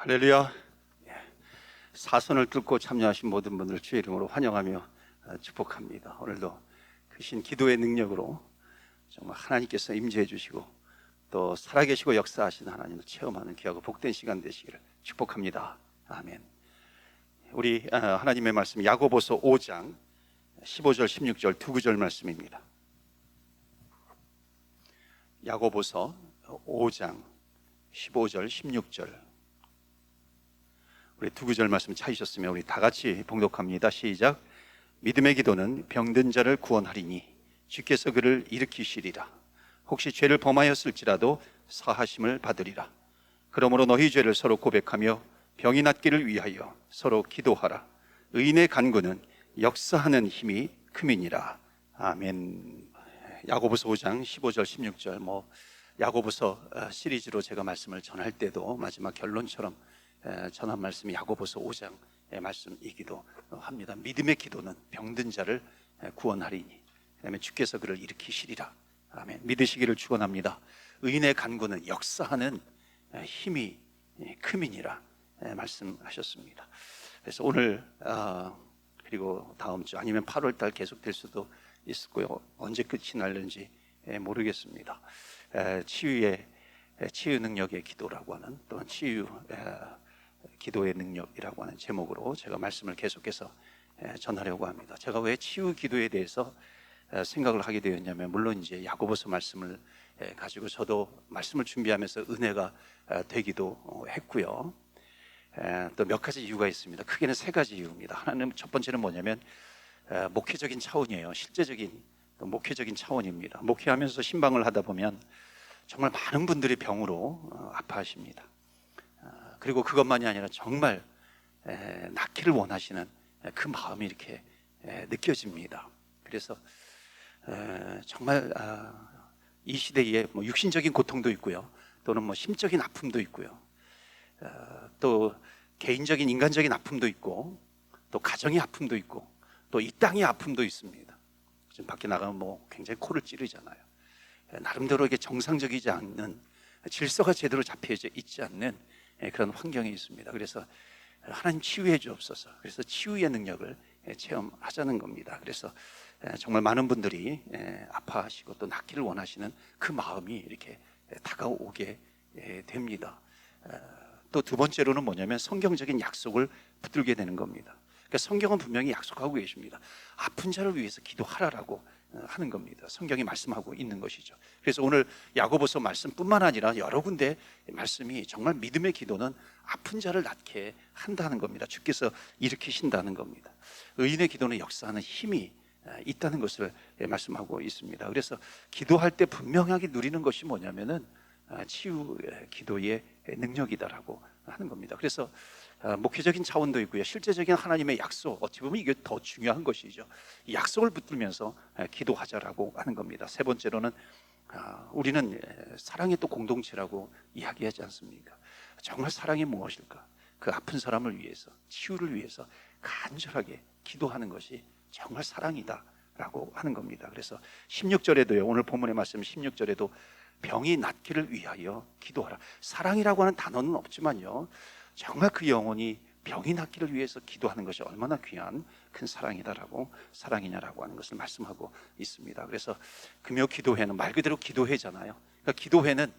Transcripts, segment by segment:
할렐루야. 사선을 뚫고 참여하신 모든 분들 주의 이름으로 환영하며 축복합니다. 오늘도 크신 기도의 능력으로 정말 하나님께서 임재해 주시고 또 살아계시고 역사하신 하나님을 체험하는 귀하고 복된 시간 되시기를 축복합니다. 아멘. 우리 하나님의 말씀 야고보서 5장 15절 16절 두 구절 말씀입니다. 야고보서 5장 15절 16절 우리 두 구절 말씀 찾으셨으면 우리 다 같이 봉독합니다. 시작. 믿음의 기도는 병든 자를 구원하리니 주께서 그를 일으키시리라. 혹시 죄를 범하였을지라도 사하심을 받으리라. 그러므로 너희 죄를 서로 고백하며 병이 낫기를 위하여 서로 기도하라. 의인의 간구는 역사하는 힘이 큼이니라. 아멘. 야고보서 5장 15절 16절 야고보서 시리즈로 제가 말씀을 전할 때도 마지막 결론처럼 전한 말씀이 야고보서 5장의 말씀이기도 합니다. 믿음의 기도는 병든 자를 구원하리니 그다음에 주께서 그를 일으키시리라. 아멘. 믿으시기를 축원합니다. 의인의 간구는 역사하는 힘이 큼이니라 말씀하셨습니다. 그래서 오늘 그리고 다음 주 아니면 8월 달 계속될 수도 있을 거예요. 언제 끝이 날는지 모르겠습니다. 치유 능력의 기도라고 하는 또는 치유 기도의 능력이라고 하는 제목으로 제가 말씀을 계속해서 전하려고 합니다. 제가 왜 치유 기도에 대해서 생각을 하게 되었냐면, 물론 이제 야고보서 말씀을 가지고 저도 말씀을 준비하면서 은혜가 되기도 했고요. 또 몇 가지 이유가 있습니다. 크게는 세 가지 이유입니다. 하나는 첫 번째는 뭐냐면 목회적인 차원이에요. 실제적인 목회적인 차원입니다. 목회하면서 신방을 하다 보면 정말 많은 분들이 병으로 아파하십니다. 그리고 그것만이 아니라 정말 낫기를 원하시는 그 마음이 이렇게 느껴집니다. 그래서 정말 이 시대에 육신적인 고통도 있고요, 또는 심적인 아픔도 있고요, 또 개인적인 인간적인 아픔도 있고, 또 가정의 아픔도 있고, 또 이 땅의 아픔도 있습니다. 지금 밖에 나가면 굉장히 코를 찌르잖아요. 나름대로 이게 정상적이지 않는, 질서가 제대로 잡혀져 있지 않는 그런 환경이 있습니다. 그래서 하나님 치유해 주옵소서. 그래서 치유의 능력을 체험하자는 겁니다. 그래서 정말 많은 분들이 아파하시고 또 낫기를 원하시는 그 마음이 이렇게 다가오게 됩니다. 또 두 번째로는 뭐냐면 성경적인 약속을 붙들게 되는 겁니다. 그러니까 성경은 분명히 약속하고 계십니다. 아픈 자를 위해서 기도하라라고 하는 겁니다. 성경이 말씀하고 있는 것이죠. 그래서 오늘 야고보서 말씀뿐만 아니라 여러 군데 말씀이 정말 믿음의 기도는 아픈 자를 낫게 한다는 겁니다. 주께서 일으키신다는 겁니다. 의인의 기도는 역사하는 힘이 있다는 것을 말씀하고 있습니다. 그래서 기도할 때 분명하게 누리는 것이 뭐냐면은 치유 기도의 능력이다라고 하는 겁니다. 그래서 목회적인 차원도 있고요, 실제적인 하나님의 약속, 어찌 보면 이게 더 중요한 것이죠. 이 약속을 붙들면서 기도하자라고 하는 겁니다. 세 번째로는 우리는 사랑의 또 공동체라고 이야기하지 않습니까? 정말 사랑이 무엇일까? 그 아픈 사람을 위해서, 치유를 위해서 간절하게 기도하는 것이 정말 사랑이다라고 하는 겁니다. 그래서 16절에도요, 오늘 본문의 말씀 16절에도 병이 낫기를 위하여 기도하라. 사랑이라고 하는 단어는 없지만요, 정말 그 영혼이 병이 낫기를 위해서 기도하는 것이 얼마나 귀한 큰 사랑이다라고, 사랑이냐라고 하는 것을 말씀하고 있습니다. 그래서 금요 기도회는 말 그대로 기도회잖아요. 그러니까 기도회는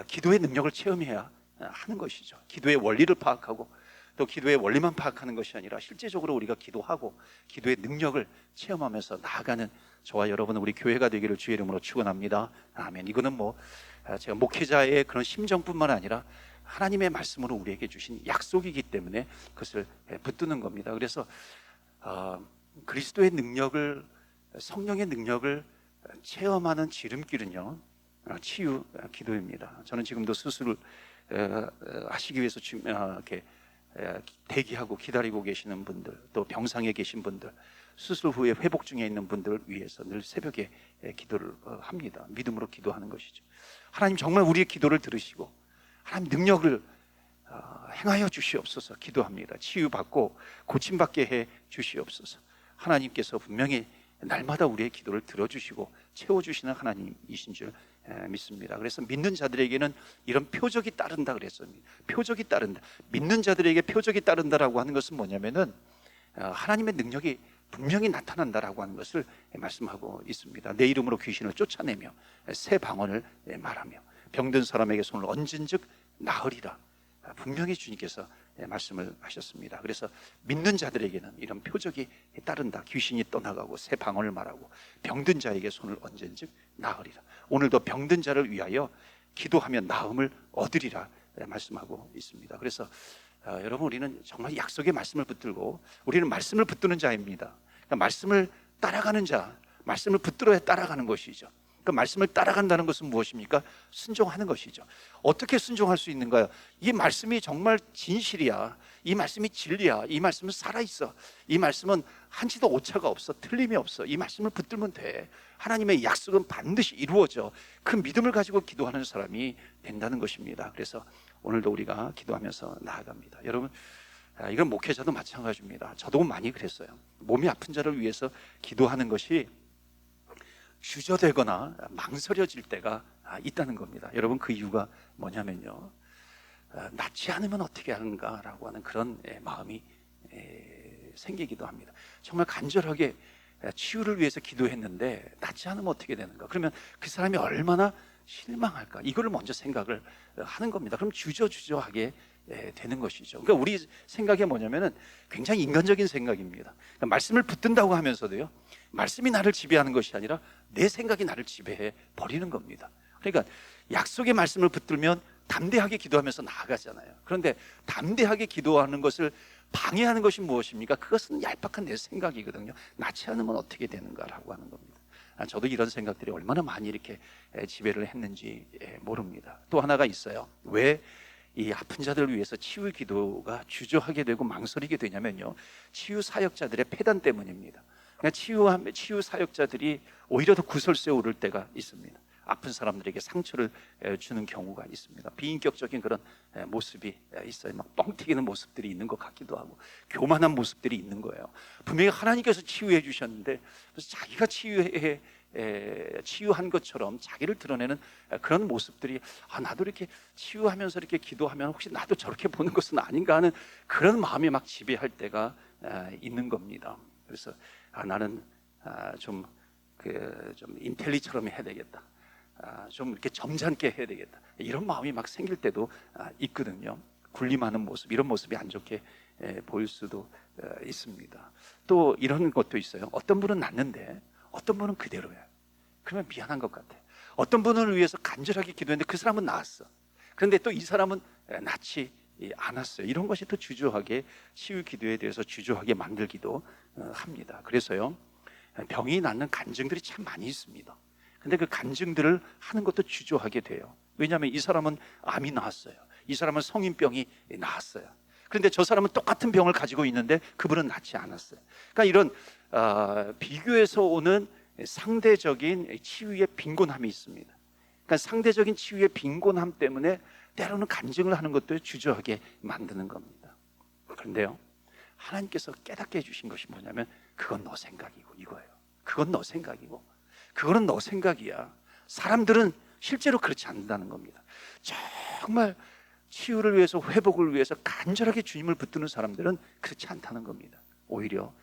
기도의 능력을 체험해야 하는 것이죠. 기도의 원리를 파악하고 또 기도의 원리만 파악하는 것이 아니라 실제적으로 우리가 기도하고 기도의 능력을 체험하면서 나아가는 저와 여러분은 우리 교회가 되기를 주의 이름으로 축원합니다. 아멘. 이거는 제가 목회자의 그런 심정뿐만 아니라 하나님의 말씀으로 우리에게 주신 약속이기 때문에 그것을 붙드는 겁니다. 그래서 그리스도의 능력을, 성령의 능력을 체험하는 지름길은요, 치유 기도입니다. 저는 지금도 수술을 하시기 위해서 이렇게 대기하고 기다리고 계시는 분들, 또 병상에 계신 분들, 수술 후에 회복 중에 있는 분들을 위해서 늘 새벽에 기도를 합니다. 믿음으로 기도하는 것이죠. 하나님 정말 우리의 기도를 들으시고 하나님 능력을 행하여 주시옵소서 기도합니다. 치유받고 고침받게 해 주시옵소서. 하나님께서 분명히 날마다 우리의 기도를 들어주시고 채워주시는 하나님이신 줄 믿습니다. 그래서 믿는 자들에게는 이런 표적이 따른다 그랬습니다. 표적이 따른다. 믿는 자들에게 표적이 따른다라고 하는 것은 뭐냐면은 하나님의 능력이 분명히 나타난다라고 하는 것을 말씀하고 있습니다. 내 이름으로 귀신을 쫓아내며 새 방언을 말하며 병든 사람에게 손을 얹은즉 나으리라. 분명히 주님께서 말씀을 하셨습니다. 그래서 믿는 자들에게는 이런 표적이 따른다. 귀신이 떠나가고 새 방언을 말하고 병든 자에게 손을 얹은즉 나으리라. 오늘도 병든 자를 위하여 기도하면 나음을 얻으리라 말씀하고 있습니다. 그래서 여러분, 우리는 정말 약속의 말씀을 붙들고 우리는 말씀을 붙드는 자입니다. 그러니까 말씀을 따라가는 자, 말씀을 붙들어야 따라가는 것이죠. 그 말씀을 따라간다는 것은 무엇입니까? 순종하는 것이죠. 어떻게 순종할 수 있는가요? 이 말씀이 정말 진실이야. 이 말씀이 진리야. 이 말씀은 살아있어. 이 말씀은 한치도 오차가 없어. 틀림이 없어. 이 말씀을 붙들면 돼. 하나님의 약속은 반드시 이루어져. 그 믿음을 가지고 기도하는 사람이 된다는 것입니다. 그래서 오늘도 우리가 기도하면서 나아갑니다. 여러분, 이건 목회자도 마찬가지입니다. 저도 많이 그랬어요. 몸이 아픈 자를 위해서 기도하는 것이 주저되거나 망설여질 때가 있다는 겁니다. 여러분, 그 이유가 뭐냐면요, 낫지 않으면 어떻게 하는가라고 하는 그런 마음이 생기기도 합니다. 정말 간절하게 치유를 위해서 기도했는데 낫지 않으면 어떻게 되는가? 그러면 그 사람이 얼마나 실망할까? 이거를 먼저 생각을 하는 겁니다. 그럼 주저하게 되는 것이죠. 그러니까 우리 생각이 뭐냐면은 굉장히 인간적인 생각입니다. 그러니까 말씀을 붙든다고 하면서도요, 말씀이 나를 지배하는 것이 아니라 내 생각이 나를 지배해 버리는 겁니다. 그러니까 약속의 말씀을 붙들면 담대하게 기도하면서 나아가잖아요. 그런데 담대하게 기도하는 것을 방해하는 것이 무엇입니까? 그것은 얄팍한 내 생각이거든요. 낫지 않으면 어떻게 되는가라고 하는 겁니다. 저도 이런 생각들이 얼마나 많이 이렇게 지배를 했는지 모릅니다. 또 하나가 있어요. 왜 이 아픈 자들을 위해서 치유 기도가 주저하게 되고 망설이게 되냐면요, 치유 사역자들의 폐단 때문입니다. 그러니까 치유 사역자들이 오히려 더 구설수에 오를 때가 있습니다. 아픈 사람들에게 상처를 주는 경우가 있습니다. 비인격적인 그런 모습이 있어요. 막 뻥 튀기는 모습들이 있는 것 같기도 하고 교만한 모습들이 있는 거예요. 분명히 하나님께서 치유해 주셨는데 자기가 치유한 것처럼 자기를 드러내는 그런 모습들이, 나도 이렇게 치유하면서 이렇게 기도하면 혹시 나도 저렇게 보는 것은 아닌가 하는 그런 마음이 막 지배할 때가 있는 겁니다. 그래서 나는 좀 인텔리처럼 해야 되겠다. 좀 이렇게 점잖게 해야 되겠다. 이런 마음이 막 생길 때도 있거든요. 군림하는 모습, 이런 모습이 안 좋게 보일 수도 있습니다. 또 이런 것도 있어요. 어떤 분은 낫는데 어떤 분은 그대로야. 그러면 미안한 것 같아. 어떤 분을 위해서 간절하게 기도했는데 그 사람은 나았어. 그런데 또 이 사람은 낫지 않았어요. 이런 것이 또 주저하게, 치유 기도에 대해서 주저하게 만들기도 합니다. 그래서요, 병이 낫는 간증들이 참 많이 있습니다. 근데 그 간증들을 하는 것도 주저하게 돼요. 왜냐하면 이 사람은 암이 나았어요. 이 사람은 성인병이 나았어요. 그런데 저 사람은 똑같은 병을 가지고 있는데 그분은 낫지 않았어요. 그러니까 이런 비교에서 오는 상대적인 치유의 빈곤함이 있습니다. 그러니까 상대적인 치유의 빈곤함 때문에 때로는 간증을 하는 것도 주저하게 만드는 겁니다. 그런데요, 하나님께서 깨닫게 해주신 것이 뭐냐면 그건 너 생각이고 이거예요. 그건 너 생각이고 그거는 너 생각이야. 사람들은 실제로 그렇지 않는다는 겁니다. 정말 치유를 위해서, 회복을 위해서 간절하게 주님을 붙드는 사람들은 그렇지 않다는 겁니다. 오히려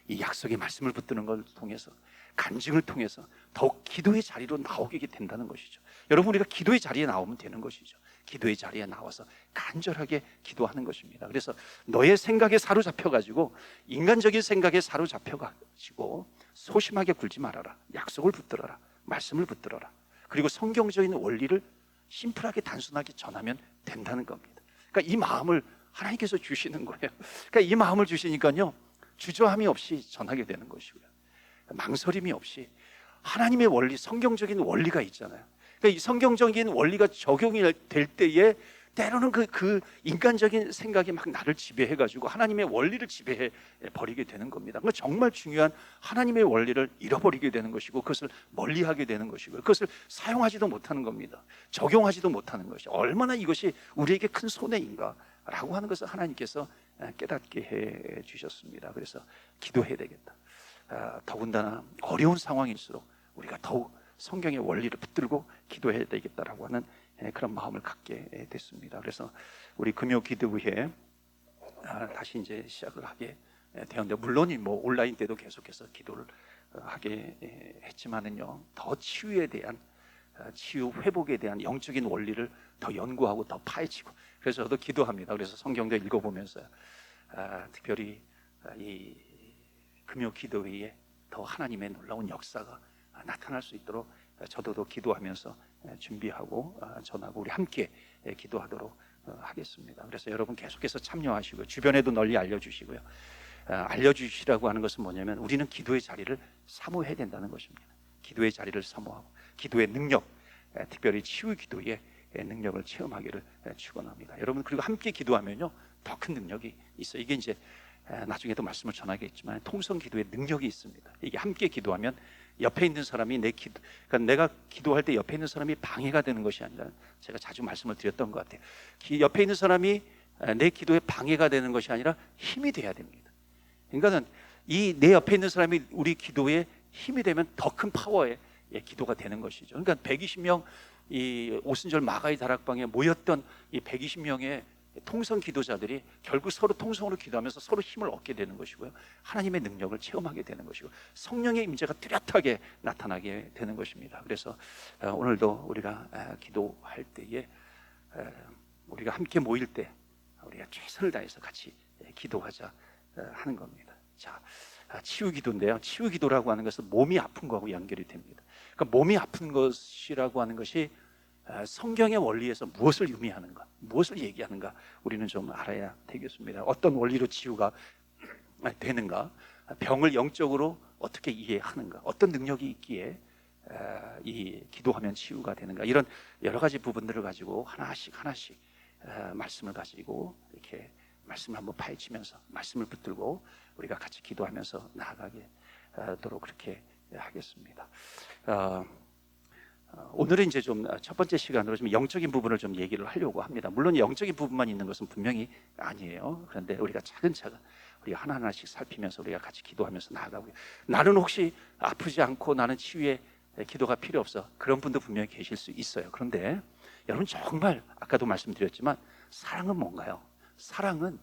이 약속의 말씀을 붙드는 걸 통해서, 간증을 통해서 더욱 기도의 자리로 나오게 된다는 것이죠. 여러분, 우리가 기도의 자리에 나오면 되는 것이죠. 기도의 자리에 나와서 간절하게 기도하는 것입니다. 그래서 너의 생각에 사로잡혀가지고, 인간적인 생각에 사로잡혀가지고 소심하게 굴지 말아라. 약속을 붙들어라. 말씀을 붙들어라. 그리고 성경적인 원리를 심플하게 단순하게 전하면 된다는 겁니다. 그러니까 이 마음을 하나님께서 주시는 거예요. 그러니까 이 마음을 주시니까요, 주저함이 없이 전하게 되는 것이고요, 망설임이 없이 하나님의 원리, 성경적인 원리가 있잖아요. 그러니까 이 성경적인 원리가 적용이 될 때에 때로는 그 인간적인 생각이 막 나를 지배해가지고 하나님의 원리를 지배해 버리게 되는 겁니다. 그러니까 정말 중요한 하나님의 원리를 잃어버리게 되는 것이고, 그것을 멀리하게 되는 것이고, 그것을 사용하지도 못하는 겁니다. 적용하지도 못하는 것이 얼마나 이것이 우리에게 큰 손해인가라고 하는 것을 하나님께서 깨닫게 해 주셨습니다. 그래서 기도해야 되겠다. 더군다나 어려운 상황일수록 우리가 더욱 성경의 원리를 붙들고 기도해야 되겠다라고 하는 그런 마음을 갖게 됐습니다. 그래서 우리 금요기도회 다시 이제 시작을 하게 되었는데, 물론 뭐 온라인 때도 계속해서 기도를 하게 했지만은요, 더 치유에 대한 치유 회복에 대한 영적인 원리를 더 연구하고 더 파헤치고, 그래서 저도 기도합니다. 그래서 성경도 읽어보면서 특별히 이 금요 기도회에 더 하나님의 놀라운 역사가 나타날 수 있도록 저도 더 기도하면서 준비하고 전하고 우리 함께 기도하도록 하겠습니다. 그래서 여러분 계속해서 참여하시고요, 주변에도 널리 알려주시고요. 알려주시라고 하는 것은 뭐냐면, 우리는 기도의 자리를 사모해야 된다는 것입니다. 기도의 자리를 사모하고 기도의 능력, 특별히 치유 기도의 능력을 체험하기를 축원합니다. 여러분, 그리고 함께 기도하면요 더 큰 능력이 있어요. 이게 이제 나중에도 말씀을 전하겠지만 통성 기도의 능력이 있습니다. 이게 함께 기도하면 옆에 있는 사람이 그러니까 내가 기도할 때 옆에 있는 사람이 방해가 되는 것이 아니라, 제가 자주 말씀을 드렸던 것 같아요. 옆에 있는 사람이 내 기도에 방해가 되는 것이 아니라 힘이 돼야 됩니다. 그러니까는 이 내 옆에 있는 사람이 우리 기도에 힘이 되면 더 큰 파워의 기도가 되는 것이죠. 그러니까 120명 이 오순절 마가이 다락방에 모였던 이 120명의 통성 기도자들이 결국 서로 통성으로 기도하면서 서로 힘을 얻게 되는 것이고요, 하나님의 능력을 체험하게 되는 것이고, 성령의 임재가 뚜렷하게 나타나게 되는 것입니다. 그래서 오늘도 우리가 기도할 때에 우리가 함께 모일 때 우리가 최선을 다해서 같이 기도하자 하는 겁니다. 자, 치유 기도인데요, 치유 기도라고 하는 것은 몸이 아픈 거하고 연결이 됩니다. 그러니까 몸이 아픈 것이라고 하는 것이 성경의 원리에서 무엇을 의미하는가, 무엇을 얘기하는가, 우리는 좀 알아야 되겠습니다. 어떤 원리로 치유가 되는가, 병을 영적으로 어떻게 이해하는가, 어떤 능력이 있기에 이 기도하면 치유가 되는가, 이런 여러 가지 부분들을 가지고 하나씩 말씀을 가지고 이렇게 말씀을 한번 파헤치면서 말씀을 붙들고 우리가 같이 기도하면서 나아가게 도록 그렇게 하겠습니다. 오늘은 이제 좀 첫 번째 시간으로 좀 영적인 부분을 좀 얘기를 하려고 합니다. 물론 영적인 부분만 있는 것은 분명히 아니에요. 그런데 우리가 차근차근 우리가 하나하나씩 살피면서 우리가 같이 기도하면서 나아가고요. 나는 혹시 아프지 않고 나는 치유의 기도가 필요 없어, 그런 분도 분명히 계실 수 있어요. 그런데 여러분, 정말 아까도 말씀드렸지만 사랑은 뭔가요? 사랑은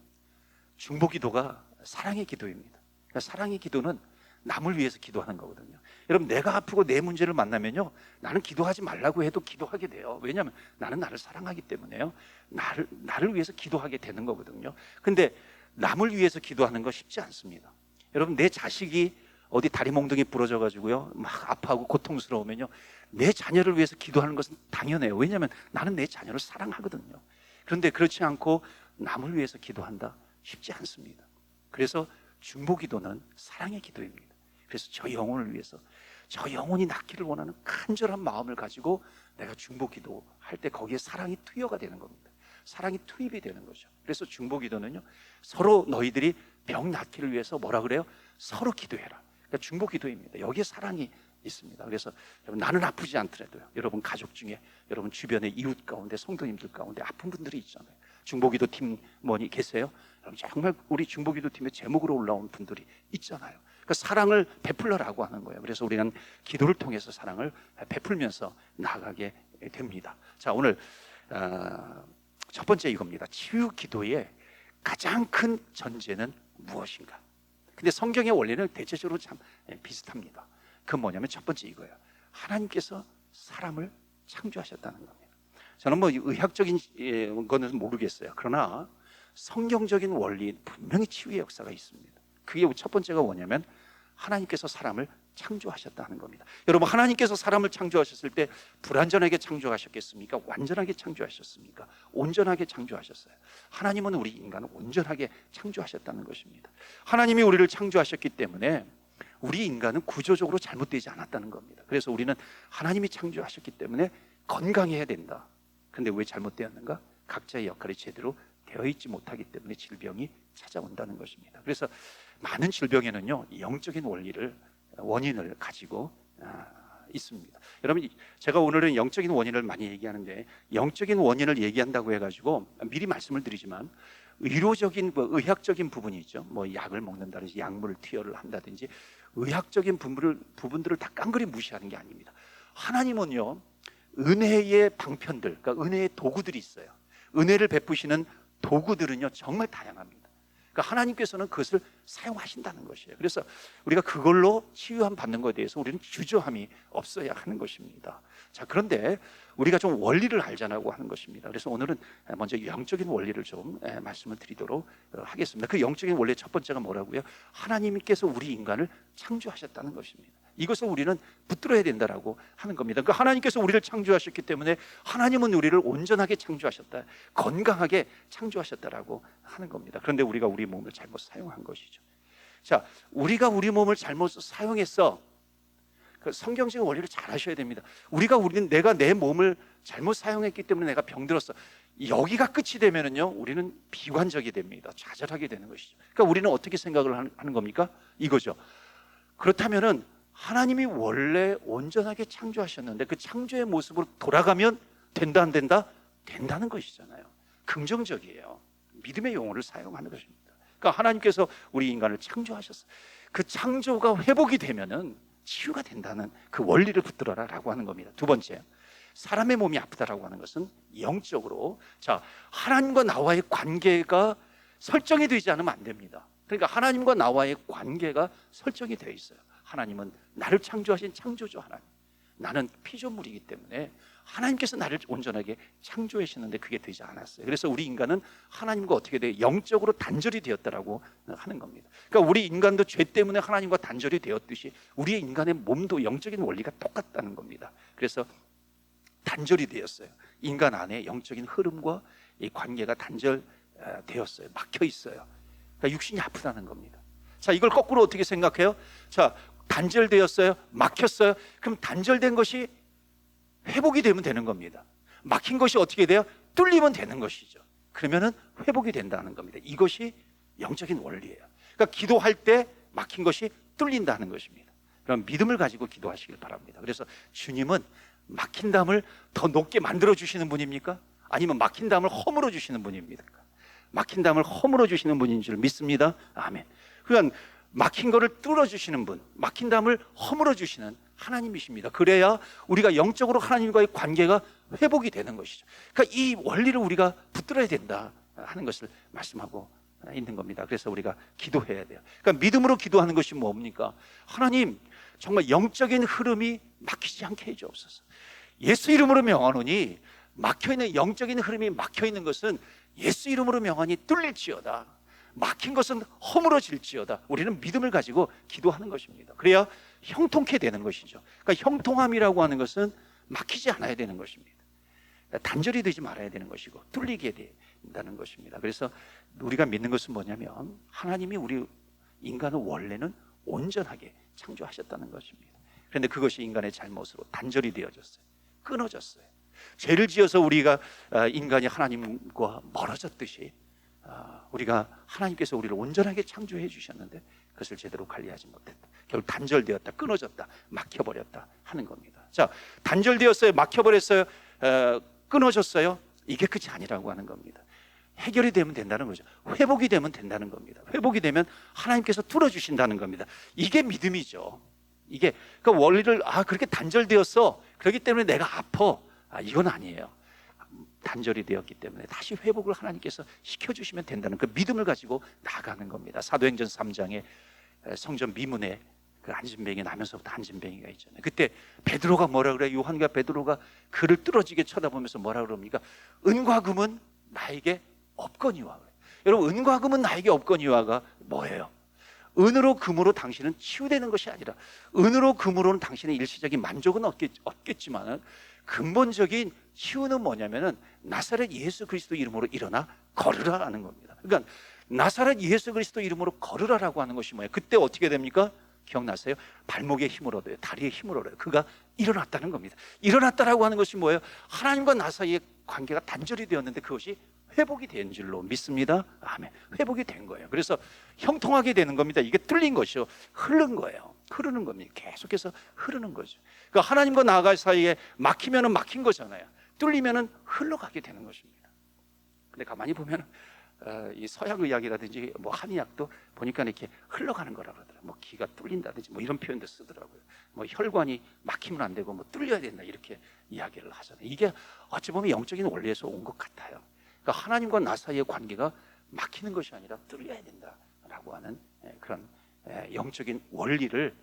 중보기도가 사랑의 기도입니다. 그러니까 사랑의 기도는 남을 위해서 기도하는 거거든요. 여러분, 내가 아프고 내 문제를 만나면요, 나는 기도하지 말라고 해도 기도하게 돼요. 왜냐하면 나는 나를 사랑하기 때문에요. 나를 위해서 기도하게 되는 거거든요. 근데 남을 위해서 기도하는 거 쉽지 않습니다. 여러분, 내 자식이 어디 다리 몽둥이 부러져 가지고요 막 아파하고 고통스러우면요, 내 자녀를 위해서 기도하는 것은 당연해요. 왜냐하면 나는 내 자녀를 사랑하거든요. 그런데 그렇지 않고 남을 위해서 기도한다, 쉽지 않습니다. 그래서 중보기도는 사랑의 기도입니다. 그래서 저 영혼을 위해서, 저 영혼이 낫기를 원하는 간절한 마음을 가지고 내가 중보기도 할 때 거기에 사랑이 투여가 되는 겁니다. 사랑이 투입이 되는 거죠. 그래서 중보기도는요, 서로 너희들이 병 낫기를 위해서 뭐라 그래요? 서로 기도해라. 그러니까 중보기도입니다. 여기에 사랑이 있습니다. 그래서 여러분, 나는 아프지 않더라도요, 여러분 가족 중에, 여러분 주변의 이웃 가운데, 성도님들 가운데 아픈 분들이 있잖아요. 중보기도 팀원이 계세요? 여러분, 정말 우리 중보기도 팀의 제목으로 올라온 분들이 있잖아요. 그러니까 사랑을 베풀라라고 하는 거예요. 그래서 우리는 기도를 통해서 사랑을 베풀면서 나아가게 됩니다. 자, 오늘 첫 번째 이겁니다. 치유 기도의 가장 큰 전제는 무엇인가? 근데 성경의 원리는 대체적으로 참 비슷합니다. 그건 뭐냐면 첫 번째 이거예요. 하나님께서 사람을 창조하셨다는 겁니다. 저는 뭐 의학적인 거는 모르겠어요. 그러나 성경적인 원리, 분명히 치유의 역사가 있습니다. 그게 첫 번째가 뭐냐면 하나님께서 사람을 창조하셨다는 겁니다. 여러분, 하나님께서 사람을 창조하셨을 때 불완전하게 창조하셨겠습니까? 완전하게 창조하셨습니까? 온전하게 창조하셨어요. 하나님은 우리 인간을 온전하게 창조하셨다는 것입니다. 하나님이 우리를 창조하셨기 때문에 우리 인간은 구조적으로 잘못되지 않았다는 겁니다. 그래서 우리는 하나님이 창조하셨기 때문에 건강해야 된다. 그런데 왜 잘못되었는가? 각자의 역할이 제대로 되어 있지 못하기 때문에 질병이 찾아온다는 것입니다. 그래서 많은 질병에는요, 영적인 원인을 가지고 있습니다. 여러분, 제가 오늘은 영적인 원인을 많이 얘기하는데, 영적인 원인을 얘기한다고 해가지고 미리 말씀을 드리지만 의료적인 의학적인 부분이 있죠. 뭐 약을 먹는다든지 약물을 투여를 한다든지 의학적인 부분들을 다 깡그리 무시하는 게 아닙니다. 하나님은요, 은혜의 방편들, 그러니까 은혜의 도구들이 있어요. 은혜를 베푸시는 도구들은요 정말 다양합니다. 그러니까 하나님께서는 그것을 사용하신다는 것이에요. 그래서 우리가 그걸로 치유함 받는 것에 대해서 우리는 주저함이 없어야 하는 것입니다. 자, 그런데 우리가 좀 원리를 알자라고 하는 것입니다. 그래서 오늘은 먼저 영적인 원리를 좀 말씀을 드리도록 하겠습니다. 그 영적인 원리 첫 번째가 뭐라고요? 하나님께서 우리 인간을 창조하셨다는 것입니다. 이것을 우리는 붙들어야 된다라고 하는 겁니다. 그러니까 하나님께서 우리를 창조하셨기 때문에 하나님은 우리를 온전하게 창조하셨다, 건강하게 창조하셨다라고 하는 겁니다. 그런데 우리가 우리 몸을 잘못 사용한 것이죠. 자, 우리가 우리 몸을 잘못 사용해서 그 성경적인 원리를 잘 아셔야 됩니다. 내가 내 몸을 잘못 사용했기 때문에 내가 병들었어, 여기가 끝이 되면은요 우리는 비관적이 됩니다. 좌절하게 되는 것이죠. 그러니까 우리는 어떻게 생각을 하는 겁니까? 이거죠. 그렇다면은 하나님이 원래 온전하게 창조하셨는데 그 창조의 모습으로 돌아가면 된다 안 된다? 된다는 것이잖아요. 긍정적이에요. 믿음의 용어를 사용하는 것입니다. 그러니까 하나님께서 우리 인간을 창조하셨어요. 그 창조가 회복이 되면은 치유가 된다는 그 원리를 붙들어라라고 하는 겁니다. 두 번째, 사람의 몸이 아프다라고 하는 것은 영적으로, 자, 하나님과 나와의 관계가 설정이 되지 않으면 안 됩니다. 그러니까 하나님과 나와의 관계가 설정이 되어 있어요. 하나님은 나를 창조하신 창조주 하나님, 나는 피조물이기 때문에 하나님께서 나를 온전하게 창조하시는데 그게 되지 않았어요. 그래서 우리 인간은 하나님과 어떻게 돼요? 영적으로 단절이 되었다라고 하는 겁니다. 그러니까 우리 인간도 죄 때문에 하나님과 단절이 되었듯이 우리의 인간의 몸도 영적인 원리가 똑같다는 겁니다. 그래서 단절이 되었어요. 인간 안에 영적인 흐름과 이 관계가 단절되었어요. 막혀 있어요. 그러니까 육신이 아프다는 겁니다. 자, 이걸 거꾸로 어떻게 생각해요? 자, 단절되었어요. 막혔어요. 그럼 단절된 것이 회복이 되면 되는 겁니다. 막힌 것이 어떻게 돼요? 뚫리면 되는 것이죠. 그러면은 회복이 된다는 겁니다. 이것이 영적인 원리예요. 그러니까 기도할 때 막힌 것이 뚫린다는 것입니다. 그럼 믿음을 가지고 기도하시길 바랍니다. 그래서 주님은 막힌 담을 더 높게 만들어 주시는 분입니까? 아니면 막힌 담을 허물어 주시는 분입니까? 막힌 담을 허물어 주시는 분인 줄 믿습니다. 아멘. 그러니까 막힌 거를 뚫어 주시는 분, 막힌 담을 허물어 주시는 하나님이십니다. 그래야 우리가 영적으로 하나님과의 관계가 회복이 되는 것이죠. 그러니까 이 원리를 우리가 붙들어야 된다 하는 것을 말씀하고 있는 겁니다. 그래서 우리가 기도해야 돼요. 그러니까 믿음으로 기도하는 것이 뭡니까? 하나님, 정말 영적인 흐름이 막히지 않게 해주옵소서. 예수 이름으로 명하노니, 막혀있는 영적인 흐름이 막혀있는 것은 예수 이름으로 명하니 뚫릴지어다, 막힌 것은 허물어질지어다. 우리는 믿음을 가지고 기도하는 것입니다. 그래야 형통케 되는 것이죠. 그러니까 형통함이라고 하는 것은 막히지 않아야 되는 것입니다. 단절이 되지 말아야 되는 것이고 뚫리게 된다는 것입니다. 그래서 우리가 믿는 것은 뭐냐면 하나님이 우리 인간을 원래는 온전하게 창조하셨다는 것입니다. 그런데 그것이 인간의 잘못으로 단절이 되어졌어요. 끊어졌어요. 죄를 지어서 우리가 인간이 하나님과 멀어졌듯이 우리가 하나님께서 우리를 온전하게 창조해 주셨는데 그것을 제대로 관리하지 못했다. 결국 단절되었다, 끊어졌다, 막혀버렸다 하는 겁니다. 자, 단절되었어요, 막혀버렸어요, 끊어졌어요. 이게 끝이 아니라고 하는 겁니다. 해결이 되면 된다는 거죠. 회복이 되면 된다는 겁니다. 회복이 되면 하나님께서 뚫어주신다는 겁니다. 이게 믿음이죠. 이게 그 원리를 그렇게 단절되었어, 그렇기 때문에 내가 아파, 이건 아니에요. 단절이 되었기 때문에 다시 회복을 하나님께서 시켜주시면 된다는 그 믿음을 가지고 나가는 겁니다. 사도행전 3장에 성전 미문에 그 안진뱅이 나면서부터 안진뱅이가 있잖아요. 그때 베드로가 뭐라 그래요? 요한과 베드로가 그를 뚫어지게 쳐다보면서 뭐라 그럽니까? 은과 금은 나에게 없거니와. 여러분, 은과 금은 나에게 없거니와가 뭐예요? 은으로 금으로 당신은 치유되는 것이 아니라, 은으로 금으로는 당신의 일시적인 만족은 얻겠지만 근본적인 치유는 뭐냐면은 나사렛 예수 그리스도 이름으로 일어나 걸으라라는 겁니다. 그러니까 나사렛 예수 그리스도 이름으로 걸으라라고 하는 것이 뭐예요? 그때 어떻게 됩니까? 기억나세요? 발목에 힘을 얻어요, 다리에 힘을 얻어요. 그가 일어났다는 겁니다. 일어났다라고 하는 것이 뭐예요? 하나님과 나 사이의 관계가 단절이 되었는데 그것이 회복이 된 줄로 믿습니다. 아멘. 회복이 된 거예요. 그래서 형통하게 되는 겁니다. 이게 뚫린 것이요, 흐른 거예요. 흐르는 겁니다. 계속해서 흐르는 거죠. 그러니까 하나님과 나아갈 사이에 막히면은 막힌 거잖아요. 뚫리면은 흘러가게 되는 것입니다. 근데 가만히 보면 이 서양 의학이라든지 뭐 한의학도 보니까 이렇게 흘러가는 거라고 그러더라고요. 뭐 기가 뚫린다든지 뭐 이런 표현도 쓰더라고요. 뭐 혈관이 막히면 안 되고 뭐 뚫려야 된다 이렇게 이야기를 하잖아요. 이게 어찌 보면 영적인 원리에서 온 것 같아요. 그러니까 하나님과 나 사이의 관계가 막히는 것이 아니라 뚫려야 된다라고 하는 그런 영적인 원리를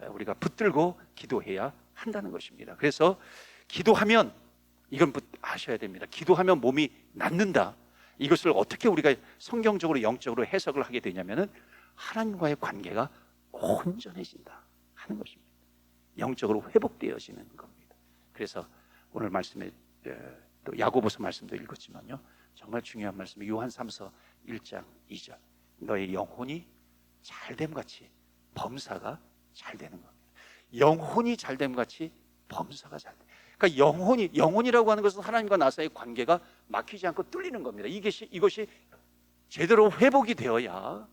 우리가 붙들고 기도해야 한다는 것입니다. 그래서 기도하면 이건 아셔야 됩니다. 기도하면 몸이 낫는다. 이것을 어떻게 우리가 성경적으로 영적으로 해석을 하게 되냐면은 하나님과의 관계가 온전해진다 하는 것입니다. 영적으로 회복되어지는 겁니다. 그래서 오늘 말씀에 또 야고보서 말씀도 읽었지만요, 정말 중요한 말씀이 요한 3서 1장 2절 너의 영혼이 잘됨 같이 범사가 잘 되는 겁니다. 영혼이 잘됨 같이 범사가 잘 돼. 그러니까 영혼이라고 하는 것은 하나님과 나 사이의 관계가 막히지 않고 뚫리는 겁니다. 이것이 제대로 회복이 되어야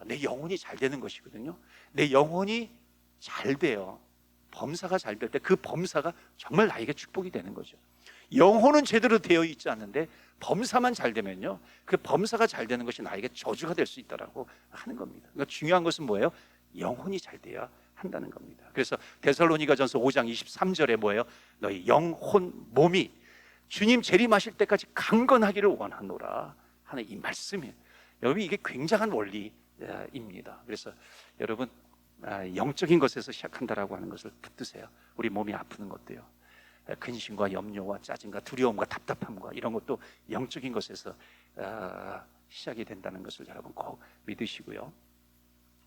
내 영혼이 잘 되는 것이거든요. 내 영혼이 잘 돼요. 범사가 잘 될 때 그 범사가 정말 나에게 축복이 되는 거죠. 영혼은 제대로 되어 있지 않는데 범사만 잘 되면요, 그 범사가 잘 되는 것이 나에게 저주가 될 수 있다라고 하는 겁니다. 그러니까 중요한 것은 뭐예요? 영혼이 잘 돼야 한다는 겁니다. 그래서 데살로니가전서 5장 23절에 뭐예요? 너희 영혼 몸이 주님 재림하실 때까지 강건하기를 원하노라 하는 이 말씀이에요. 여러분, 이게 굉장한 원리입니다. 그래서 여러분, 영적인 것에서 시작한다라고 하는 것을 붙드세요. 우리 몸이 아프는 것도요, 근심과 염려와 짜증과 두려움과 답답함과 이런 것도 영적인 것에서 시작이 된다는 것을 여러분 꼭 믿으시고요.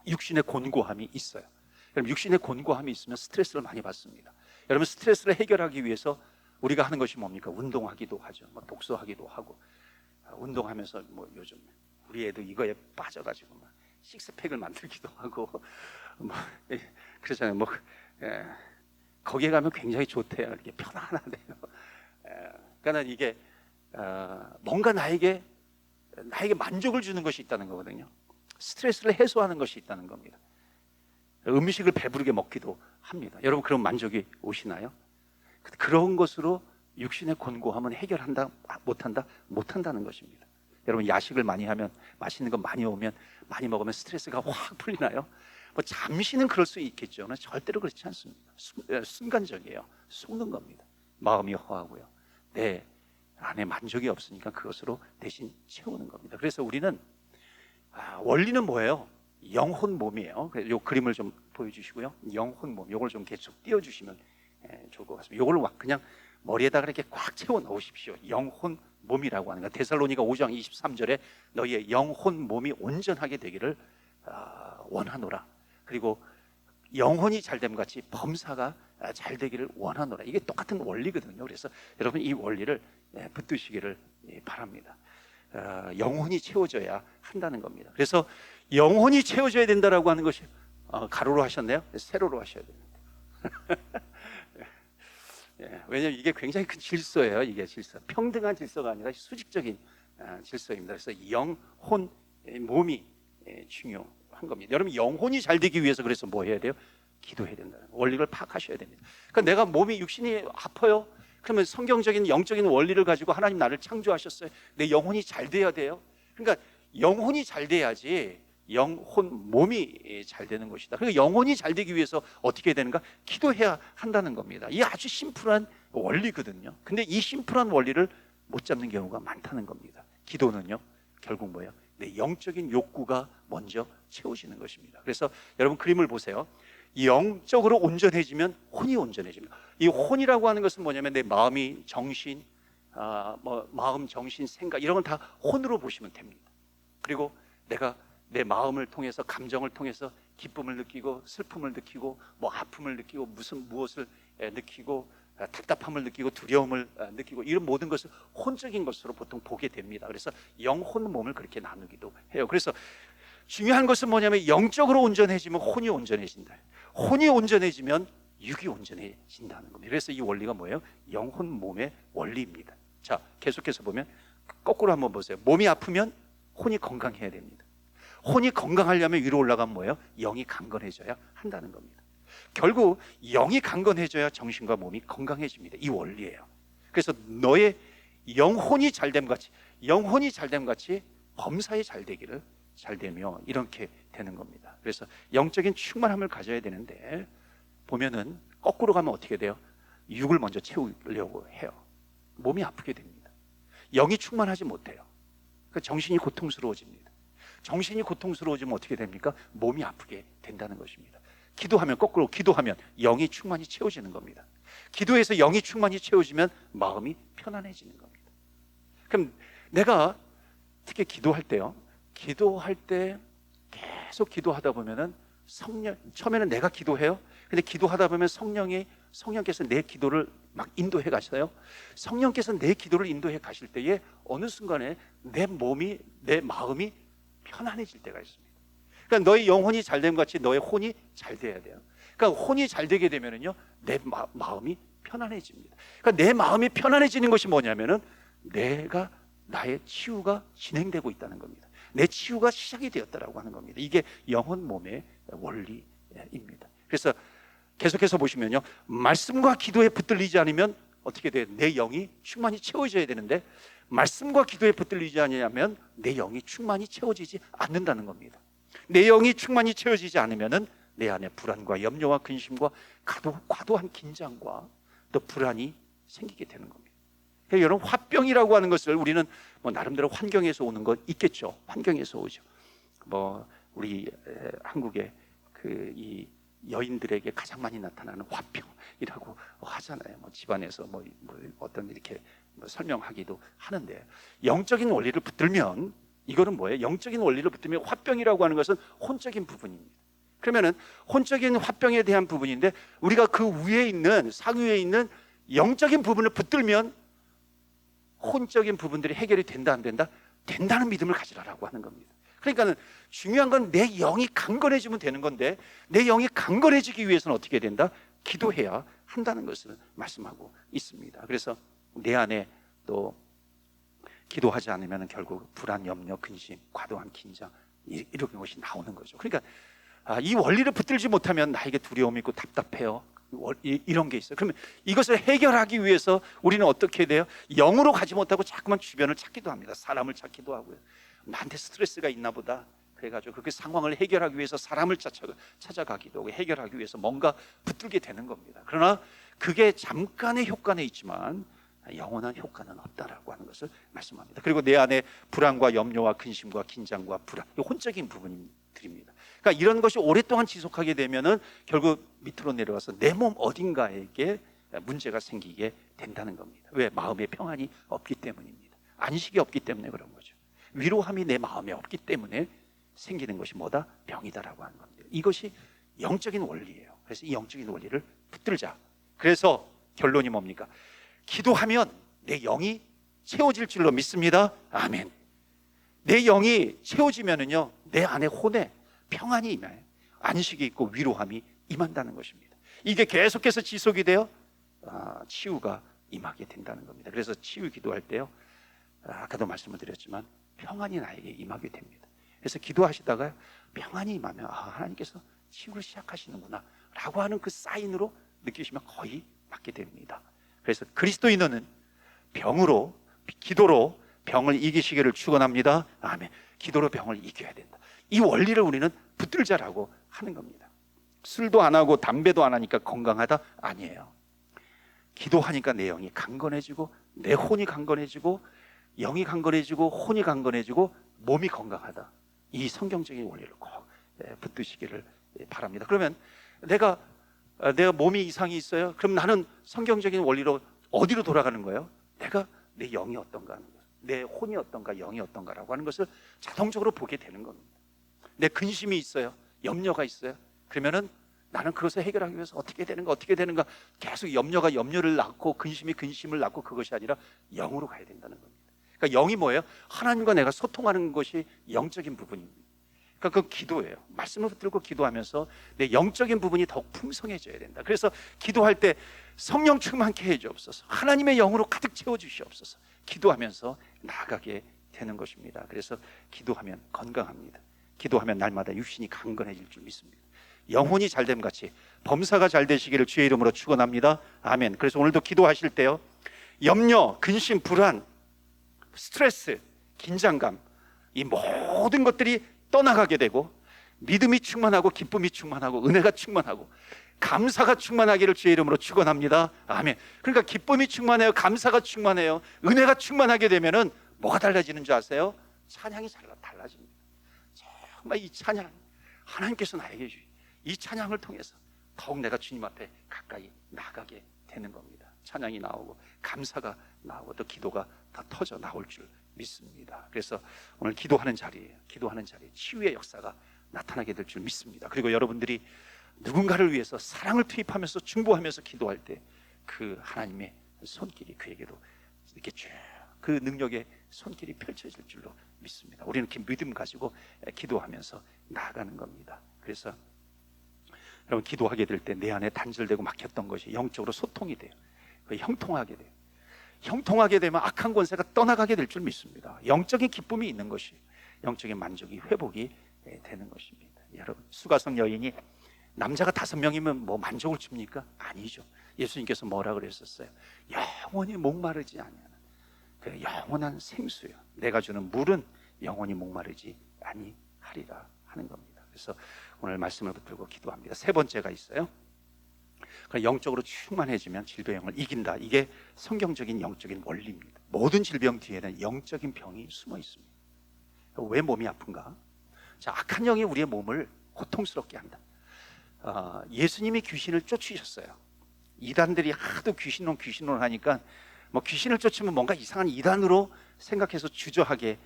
육신의 곤고함이 있어요. 여러분, 육신의 곤고함이 있으면 스트레스를 많이 받습니다. 여러분, 스트레스를 해결하기 위해서 우리가 하는 것이 뭡니까? 운동하기도 하죠. 뭐 독서하기도 하고, 운동하면서 뭐 요즘 우리 애도 이거에 빠져가지고 막 식스팩을 만들기도 하고 뭐 그렇잖아요. 뭐 거기에 가면 굉장히 좋대요. 이렇게 편안하대요. 그러니까 이게 뭔가 나에게 만족을 주는 것이 있다는 거거든요. 스트레스를 해소하는 것이 있다는 겁니다. 음식을 배부르게 먹기도 합니다. 여러분, 그런 만족이 오시나요? 그런 것으로 육신의 곤고함은 해결한다? 못한다는 것입니다. 여러분, 야식을 많이 하면, 맛있는 거 많이 먹으면 스트레스가 확 풀리나요? 뭐 잠시는 그럴 수 있겠죠. 절대로 그렇지 않습니다. 순간적이에요. 속는 겁니다. 마음이 허하고요, 내 안에 만족이 없으니까 그것으로 대신 채우는 겁니다. 그래서 우리는 원리는 뭐예요? 영혼 몸이에요. 이 그림을 좀 보여주시고요. 영혼 몸, 이걸 좀 계속 띄워주시면 좋을 것 같습니다. 이걸 그냥 머리에다가 이렇게 꽉 채워 넣으십시오. 영혼 몸이라고 하는 거. 데살로니가 5장 23절에 너희의 영혼 몸이 온전하게 되기를 원하노라. 그리고 영혼이 잘됨 같이 범사가 잘 되기를 원하노라. 이게 똑같은 원리거든요. 그래서 여러분, 이 원리를 붙드시기를 바랍니다. 영혼이 채워져야 한다는 겁니다. 그래서 영혼이 채워져야 된다라고 하는 것이 가로로 하셨네요. 세로로 하셔야 됩니다. 왜냐하면 이게 굉장히 큰 질서예요. 이게 질서, 평등한 질서가 아니라 수직적인 질서입니다. 그래서 영혼 몸이 중요한 겁니다. 여러분, 영혼이 잘 되기 위해서 그래서 뭐 해야 돼요? 기도해야 된다는 원리를 파악하셔야 됩니다. 그러니까 내가 몸이 육신이 아파요. 그러면 성경적인 영적인 원리를 가지고 하나님 나를 창조하셨어요. 내 영혼이 잘 돼야 돼요. 그러니까 영혼이 잘 돼야지 영혼 몸이 잘 되는 것이다. 그러니까 영혼이 잘 되기 위해서 어떻게 해야 되는가? 기도해야 한다는 겁니다. 이게 아주 심플한 원리거든요. 근데 이 심플한 원리를 못 잡는 경우가 많다는 겁니다. 기도는요, 결국 뭐예요? 내 영적인 욕구가 먼저 채워지는 것입니다. 그래서 여러분, 그림을 보세요. 영적으로 온전해지면 혼이 온전해집니다. 이 혼이라고 하는 것은 뭐냐면 내 마음이 정신, 마음, 정신, 생각 이런 건 다 혼으로 보시면 됩니다. 그리고 내가 내 마음을 통해서, 감정을 통해서 기쁨을 느끼고 슬픔을 느끼고 뭐 아픔을 느끼고 무엇을 느끼고 답답함을 느끼고 두려움을 느끼고 이런 모든 것을 혼적인 것으로 보통 보게 됩니다. 그래서 영혼 몸을 그렇게 나누기도 해요. 그래서 중요한 것은 뭐냐면 영적으로 온전해지면 혼이 온전해진다. 혼이 온전해지면 육이 온전해진다는 겁니다. 그래서 이 원리가 뭐예요? 영혼 몸의 원리입니다. 자, 계속해서 보면 거꾸로 한번 보세요. 몸이 아프면 혼이 건강해야 됩니다. 혼이 건강하려면 위로 올라가면 뭐예요? 영이 강건해져야 한다는 겁니다. 결국 영이 강건해져야 정신과 몸이 건강해집니다. 이 원리예요. 그래서 너의 영혼이 잘됨 같이 범사에 잘 되며 이렇게 되는 겁니다. 그래서 영적인 충만함을 가져야 되는데 보면은 거꾸로 가면 어떻게 돼요? 육을 먼저 채우려고 해요. 몸이 아프게 됩니다. 영이 충만하지 못해요. 그러니까 정신이 고통스러워집니다. 정신이 고통스러워지면 어떻게 됩니까? 몸이 아프게 된다는 것입니다. 기도하면 거꾸로 기도하면 영이 충만히 채워지는 겁니다. 기도해서 영이 충만히 채워지면 마음이 편안해지는 겁니다. 그럼 내가 특히 기도할 때요, 기도할 때 계속 기도하다 보면은 처음에는 내가 기도해요. 근데 기도하다 보면 성령께서 내 기도를 막 인도해 가셔요. 성령께서 내 기도를 인도해 가실 때에 어느 순간에 내 몸이, 내 마음이 편안해질 때가 있습니다. 그러니까 너의 영혼이 잘됨 같이 너의 혼이 잘 돼야 돼요. 그러니까 혼이 잘 되게 되면은요, 내 마음이 편안해집니다. 그러니까 내 마음이 편안해지는 것이 뭐냐면은 나의 치유가 진행되고 있다는 겁니다. 내 치유가 시작이 되었다라고 하는 겁니다. 이게 영혼 몸의 원리입니다. 그래서 계속해서 보시면요, 말씀과 기도에 붙들리지 않으면 어떻게 돼요? 내 영이 충만히 채워져야 되는데 말씀과 기도에 붙들리지 않으면 내 영이 충만히 채워지지 않는다는 겁니다. 내 영이 충만히 채워지지 않으면 내 안에 불안과 염려와 근심과 과도한 긴장과 또 불안이 생기게 되는 겁니다. 그러니까 여러분, 화병이라고 하는 것을 우리는 뭐 나름대로 환경에서 오는 것 있겠죠. 환경에서 오죠. 뭐 우리 한국의 이 여인들에게 가장 많이 나타나는 화병이라고 하잖아요. 뭐 집안에서 뭐 어떤 이렇게 설명하기도 하는데, 영적인 원리를 붙들면 이거는 뭐예요? 영적인 원리를 붙들면 화병이라고 하는 것은 혼적인 부분입니다. 그러면은 혼적인 화병에 대한 부분인데 우리가 그 위에 있는 상위에 있는 영적인 부분을 붙들면 혼적인 부분들이 해결이 된다 안 된다? 된다는 믿음을 가지라라고 하는 겁니다. 그러니까 중요한 건 내 영이 강건해지면 되는 건데 내 영이 강건해지기 위해서는 어떻게 된다? 기도해야 한다는 것을 말씀하고 있습니다. 그래서 내 안에 또 기도하지 않으면 결국 불안, 염려, 근심, 과도한 긴장 이런 것이 나오는 거죠. 그러니까 이 원리를 붙들지 못하면 나에게 두려움이 있고 답답해요. 이런 게 있어요. 그러면 이것을 해결하기 위해서 우리는 어떻게 돼요? 영으로 가지 못하고 자꾸만 주변을 찾기도 합니다. 사람을 찾기도 하고요. 나한테 스트레스가 있나 보다. 그래가지고 그 상황을 해결하기 위해서 사람을 찾아가기도 하고 해결하기 위해서 뭔가 붙들게 되는 겁니다. 그러나 그게 잠깐의 효과는 있지만 영원한 효과는 없다라고 하는 것을 말씀합니다. 그리고 내 안에 불안과 염려와 근심과 긴장과 불안, 혼적인 부분들입니다. 그러니까 이런 것이 오랫동안 지속하게 되면은 결국 밑으로 내려와서 내 몸 어딘가에게 문제가 생기게 된다는 겁니다. 왜? 마음의 평안이 없기 때문입니다. 안식이 없기 때문에 그런 거죠. 위로함이 내 마음에 없기 때문에 생기는 것이 뭐다? 병이다라고 하는 겁니다. 이것이 영적인 원리예요. 그래서 이 영적인 원리를 붙들자. 그래서 결론이 뭡니까? 기도하면 내 영이 채워질 줄로 믿습니다. 아멘. 내 영이 채워지면은요, 내 안에 혼에 평안이 임해요. 안식이 있고 위로함이 임한다는 것입니다. 이게 계속해서 지속이 돼요. 치유가 임하게 된다는 겁니다. 그래서 치유 기도할 때요, 아까도 말씀을 드렸지만 평안이 나에게 임하게 됩니다. 그래서 기도하시다가 평안이 임하면 하나님께서 치유를 시작하시는구나 라고 하는 그 사인으로 느끼시면 거의 맞게 됩니다. 그래서 그리스도인은 병으로, 기도로 병을 이기시기를 축원합니다. 아멘. 기도로 병을 이겨야 된다. 이 원리를 우리는 붙들자라고 하는 겁니다. 술도 안 하고 담배도 안 하니까 건강하다? 아니에요. 기도하니까 내 영이 강건해지고 내 혼이 강건해지고 영이 강건해지고 혼이 강건해지고 몸이 건강하다. 이 성경적인 원리를 꼭 붙드시기를 바랍니다. 그러면 내가 몸이 이상이 있어요? 그럼 나는 성경적인 원리로 어디로 돌아가는 거예요? 내 영이 어떤가 하는 거예요. 내 혼이 어떤가, 영이 어떤가라고 하는 것을 자동적으로 보게 되는 겁니다. 내 근심이 있어요, 염려가 있어요. 그러면은 나는 그것을 해결하기 위해서 어떻게 되는가 계속 염려가 염려를 낳고 근심이 근심을 낳고 그것이 아니라 영으로 가야 된다는 겁니다. 그러니까 영이 뭐예요? 하나님과 내가 소통하는 것이 영적인 부분입니다. 그러니까 그 기도예요. 말씀을 붙들고 기도하면서 내 영적인 부분이 더욱 풍성해져야 된다. 그래서 기도할 때 성령 충만케 해주옵소서, 하나님의 영으로 가득 채워주시옵소서, 기도하면서 나아가게 되는 것입니다. 그래서 기도하면 건강합니다. 기도하면 날마다 육신이 강건해질 줄 믿습니다. 영혼이 잘됨 같이 범사가 잘 되시기를 주의 이름으로 축원합니다. 아멘. 그래서 오늘도 기도하실 때요, 염려, 근심, 불안, 스트레스, 긴장감, 이 모든 것들이 떠나가게 되고 믿음이 충만하고 기쁨이 충만하고 은혜가 충만하고 감사가 충만하기를 주의 이름으로 축원합니다. 아멘. 그러니까 기쁨이 충만해요. 감사가 충만해요. 은혜가 충만하게 되면은 뭐가 달라지는 줄 아세요? 찬양이 달라집니다. 정말 이 찬양, 하나님께서 나에게 주신 이 찬양을 통해서 더욱 내가 주님 앞에 가까이 나가게 되는 겁니다. 찬양이 나오고 감사가 나오고 또 기도가 다 터져 나올 줄 믿습니다. 그래서 오늘 기도하는 자리에 치유의 역사가 나타나게 될 줄 믿습니다. 그리고 여러분들이 누군가를 위해서 사랑을 투입하면서 중보하면서 기도할 때 그 하나님의 손길이 그에게도 이렇게 쭉 그 능력의 손길이 펼쳐질 줄로 믿습니다. 우리는 이렇게 믿음 가지고 기도하면서 나아가는 겁니다. 그래서 여러분, 기도하게 될 때 내 안에 단절되고 막혔던 것이 영적으로 소통이 돼요. 형통하게 돼요. 형통하게 되면 악한 권세가 떠나가게 될 줄 믿습니다. 영적인 기쁨이 있는 것이, 영적인 만족이 회복이 되는 것입니다. 여러분, 수가성 여인이 남자가 5명이면 뭐 만족을 줍니까? 아니죠. 예수님께서 뭐라 그랬었어요? 영원히 목마르지 아니하는 그 영원한 생수요, 내가 주는 물은 영원히 목마르지 아니하리라 하는 겁니다. 그래서 오늘 말씀을 붙들고 기도합니다. 세 번째가 있어요. 영적으로 충만해지면 질병을 이긴다. 이게 성경적인 영적인 원리입니다. 모든 질병 뒤에는 영적인 병이 숨어 있습니다. 왜 몸이 아픈가? 자, 악한 영이 우리의 몸을 고통스럽게 한다. 예수님이 귀신을 쫓으셨어요. 이단들이 하도 귀신론 하니까 뭐 귀신을 쫓으면 뭔가 이상한 이단으로 생각해서 주저하기도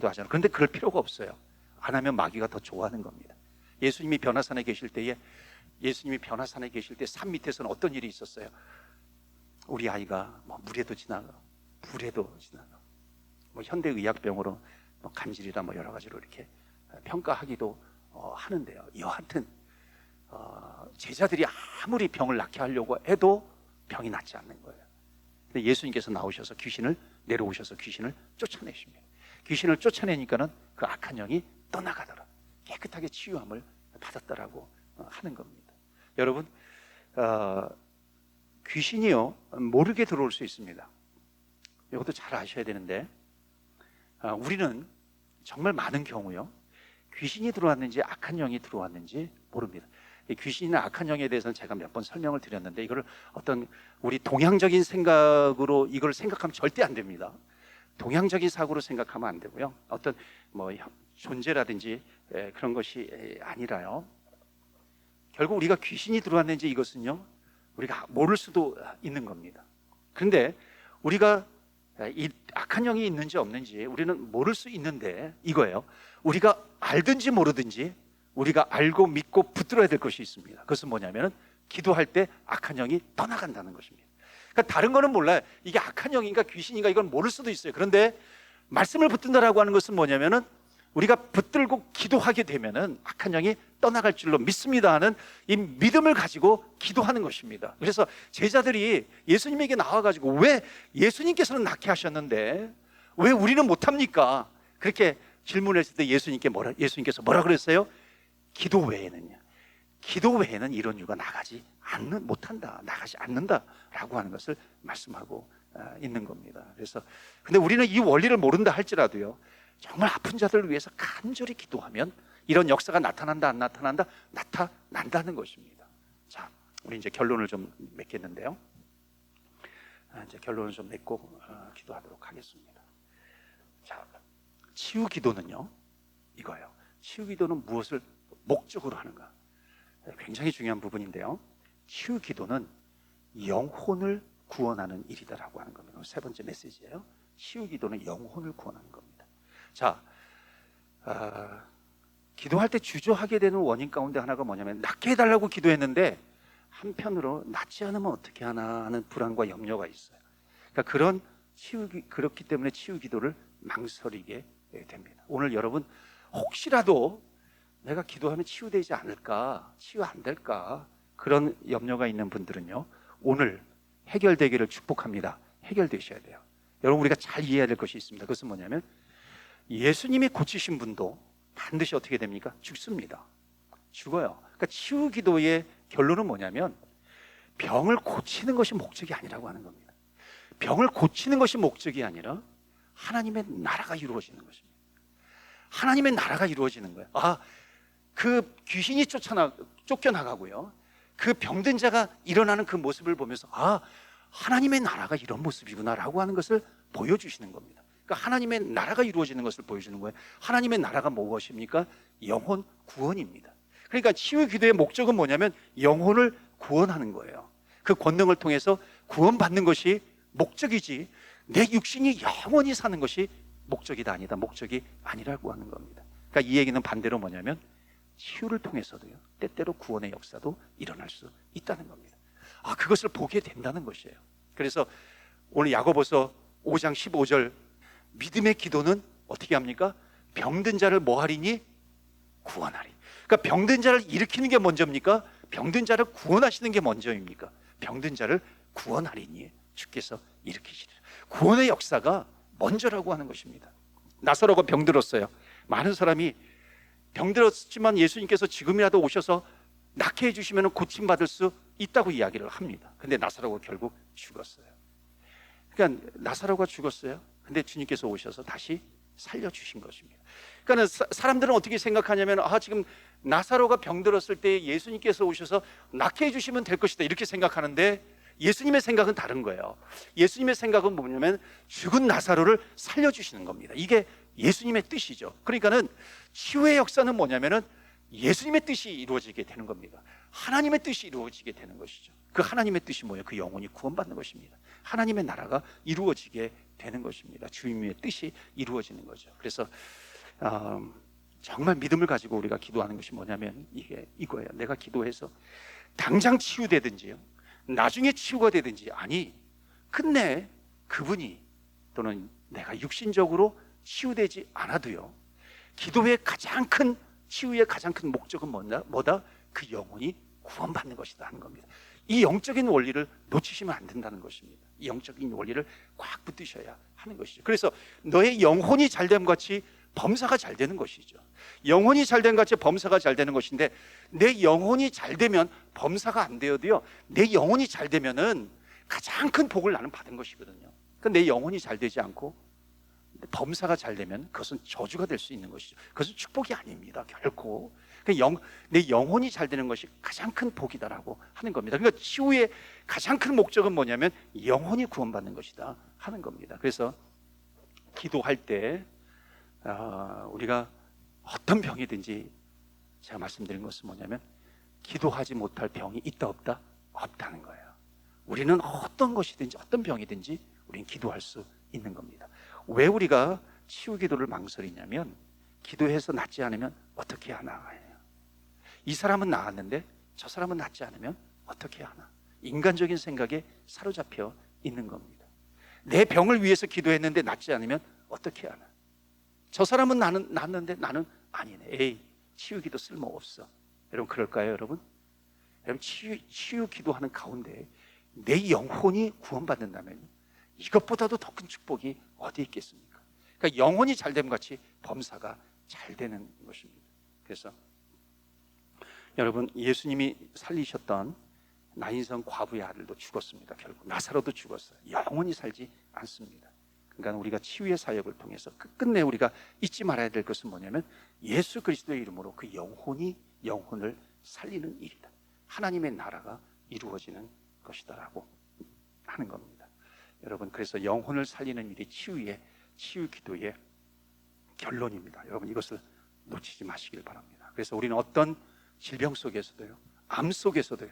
하잖아요. 그런데 그럴 필요가 없어요. 안 하면 마귀가 더 좋아하는 겁니다. 예수님이 변화산에 계실 때 산 밑에서는 어떤 일이 있었어요? 우리 아이가 뭐 물에도 지나가, 불에도 지나가, 뭐 현대의학병으로 뭐 간질이다 뭐 여러 가지로 이렇게 평가하기도 하는데요. 여하튼 제자들이 아무리 병을 낫게 하려고 해도 병이 낫지 않는 거예요. 근데 예수님께서 나오셔서 내려오셔서 귀신을 쫓아내십니다. 귀신을 쫓아내니까는 그 악한 영이 떠나가더라. 깨끗하게 치유함을 받았다라고 하는 겁니다. 여러분, 귀신이요, 모르게 들어올 수 있습니다. 이것도 잘 아셔야 되는데, 우리는 정말 많은 경우요, 귀신이 들어왔는지 악한 영이 들어왔는지 모릅니다. 귀신이나 악한 영에 대해서는 제가 몇 번 설명을 드렸는데, 이거를 어떤 우리 동양적인 생각으로 이걸 생각하면 절대 안 됩니다. 동양적인 사고로 생각하면 안 되고요, 어떤 뭐 존재라든지 그런 것이 아니라요, 결국 우리가 귀신이 들어왔는지 이것은요, 우리가 모를 수도 있는 겁니다. 그런데 우리가 이 악한 영이 있는지 없는지 우리는 모를 수 있는데, 이거예요. 우리가 알든지 모르든지 우리가 알고 믿고 붙들어야 될 것이 있습니다. 그것은 뭐냐면은 기도할 때 악한 영이 떠나간다는 것입니다. 그러니까 다른 거는 몰라요. 이게 악한 영인가 귀신인가 이건 모를 수도 있어요. 그런데 말씀을 붙든다라고 하는 것은 뭐냐면은 우리가 붙들고 기도하게 되면은 악한 영이 떠나갈 줄로 믿습니다 하는 이 믿음을 가지고 기도하는 것입니다. 그래서 제자들이 예수님에게 나와가지고 왜 예수님께서는 낫게 하셨는데 왜 우리는 못합니까? 그렇게 질문했을 때 예수님께서 뭐라 그랬어요? 기도 외에는 이런 유가 나가지 않는다라고 하는 것을 말씀하고 있는 겁니다. 그래서 근데 우리는 이 원리를 모른다 할지라도요, 정말 아픈 자들을 위해서 간절히 기도하면 이런 역사가 나타난다 안 나타난다? 나타난다는 것입니다. 자, 우리 이제 결론을 좀 맺겠는데요. 이제 결론을 좀 맺고 기도하도록 하겠습니다. 자, 치유 기도는요, 이거예요. 치유 기도는 무엇을 목적으로 하는가? 굉장히 중요한 부분인데요. 치유 기도는 영혼을 구원하는 일이다라고 하는 겁니다. 세 번째 메시지예요. 치유 기도는 영혼을 구원하는 겁니다. 자, 기도할 때 주저하게 되는 원인 가운데 하나가 뭐냐면, 낫게 해달라고 기도했는데 한편으로 낫지 않으면 어떻게 하나 하는 불안과 염려가 있어요. 그러니까 그렇기 때문에 치유 기도를 망설이게 됩니다. 오늘 여러분, 혹시라도 내가 기도하면 치유되지 않을까, 치유 안 될까, 그런 염려가 있는 분들은요, 오늘 해결되기를 축복합니다. 해결되셔야 돼요. 여러분, 우리가 잘 이해해야 될 것이 있습니다. 그것은 뭐냐면, 예수님이 고치신 분도 반드시 어떻게 됩니까? 죽습니다. 죽어요. 그러니까 치유 기도의 결론은 뭐냐면, 병을 고치는 것이 목적이 아니라고 하는 겁니다. 병을 고치는 것이 목적이 아니라 하나님의 나라가 이루어지는 것입니다. 하나님의 나라가 이루어지는 거예요. 그 귀신이 쫓겨나가고요, 그 병든 자가 일어나는 그 모습을 보면서 하나님의 나라가 이런 모습이구나라고 하는 것을 보여주시는 겁니다. 그러니까 하나님의 나라가 이루어지는 것을 보여주는 거예요. 하나님의 나라가 무엇입니까? 영혼 구원입니다. 그러니까 치유 기도의 목적은 뭐냐면 영혼을 구원하는 거예요. 그 권능을 통해서 구원받는 것이 목적이지, 내 육신이 영원히 사는 것이 목적이 아니라고 하는 겁니다. 그러니까 이 얘기는 반대로 뭐냐면 치유를 통해서도요, 때때로 구원의 역사도 일어날 수 있다는 겁니다. 그것을 보게 된다는 것이에요. 그래서 오늘 야고보서 5장 15절, 믿음의 기도는 어떻게 합니까? 병든 자를 뭐 하리니? 구원하리. 그러니까 병든 자를 일으키는 게 먼저입니까? 병든 자를 구원하시는 게 먼저입니까? 병든 자를 구원하리니 주께서 일으키시리라. 구원의 역사가 먼저라고 하는 것입니다. 나사로가 병들었어요. 많은 사람이 병들었지만 예수님께서 지금이라도 오셔서 낫게 해주시면 고침받을 수 있다고 이야기를 합니다. 근데 나사로가 결국 죽었어요. 그러니까 나사로가 죽었어요. 근데 주님께서 오셔서 다시 살려주신 것입니다. 그러니까 사람들은 어떻게 생각하냐면 지금 나사로가 병들었을 때 예수님께서 오셔서 낫게 해주시면 될 것이다 이렇게 생각하는데, 예수님의 생각은 다른 거예요. 예수님의 생각은 뭐냐면 죽은 나사로를 살려주시는 겁니다. 이게 예수님의 뜻이죠. 그러니까는 치유의 역사는 뭐냐면은 예수님의 뜻이 이루어지게 되는 겁니다. 하나님의 뜻이 이루어지게 되는 것이죠. 그 하나님의 뜻이 뭐예요? 그 영혼이 구원받는 것입니다. 하나님의 나라가 이루어지게 되는 것입니다. 주님의 뜻이 이루어지는 거죠. 그래서 정말 믿음을 가지고 우리가 기도하는 것이 뭐냐면 이거예요. 내가 기도해서 당장 치유되든지요, 나중에 치유가 되든지, 끝내 그분이 또는 내가 육신적으로 치유되지 않아도요, 기도의 가장 큰 치유의 가장 큰 목적은 뭐다? 그 영혼이 구원받는 것이다 하는 겁니다. 이 영적인 원리를 놓치시면 안 된다는 것입니다. 이 영적인 원리를 꽉 붙드셔야 하는 것이죠. 그래서 너의 영혼이 잘됨 같이 범사가 잘 되는 것이죠. 영혼이 잘됨 같이 범사가 잘 되는 것인데, 내 영혼이 잘 되면 범사가 안 되어도요, 내 영혼이 잘 되면은 가장 큰 복을 나는 받은 것이거든요. 그러니까 내 영혼이 잘 되지 않고 범사가 잘 되면 그것은 저주가 될 수 있는 것이죠. 그것은 축복이 아닙니다, 결코. 내 영혼이 잘 되는 것이 가장 큰 복이다라고 하는 겁니다. 그러니까 치유의 가장 큰 목적은 뭐냐면 영혼이 구원받는 것이다 하는 겁니다. 그래서 기도할 때 우리가 어떤 병이든지, 제가 말씀드린 것은 뭐냐면 기도하지 못할 병이 있다 없다? 없다는 거예요. 우리는 어떤 것이든지 어떤 병이든지 우리는 기도할 수 있는 겁니다. 왜 우리가 치유 기도를 망설이냐면, 기도해서 낫지 않으면 어떻게 하나, 이 사람은 나았는데 저 사람은 낫지 않으면 어떻게 하나, 인간적인 생각에 사로잡혀 있는 겁니다. 내 병을 위해서 기도했는데 낫지 않으면 어떻게 하나, 저 사람은 낫는데 나는 아니네, 치유 기도 쓸모없어. 여러분 그럴까요? 여러분 치유 기도하는 가운데 내 영혼이 구원받는다면 이것보다도 더 큰 축복이 어디 있겠습니까? 그러니까 영혼이 잘됨 같이 범사가 잘 되는 것입니다. 그래서 여러분, 예수님이 살리셨던 나인성 과부의 아들도 죽었습니다. 결국 나사로도 죽었어요. 영원히 살지 않습니다. 그러니까 우리가 치유의 사역을 통해서 끝끝내 우리가 잊지 말아야 될 것은 뭐냐면 예수 그리스도의 이름으로 그 영혼을 살리는 일이다. 하나님의 나라가 이루어지는 것이다라고 하는 겁니다. 여러분, 그래서 영혼을 살리는 일이 치유 기도의 결론입니다. 여러분 이것을 놓치지 마시길 바랍니다. 그래서 우리는 어떤 질병 속에서도요, 암 속에서도요,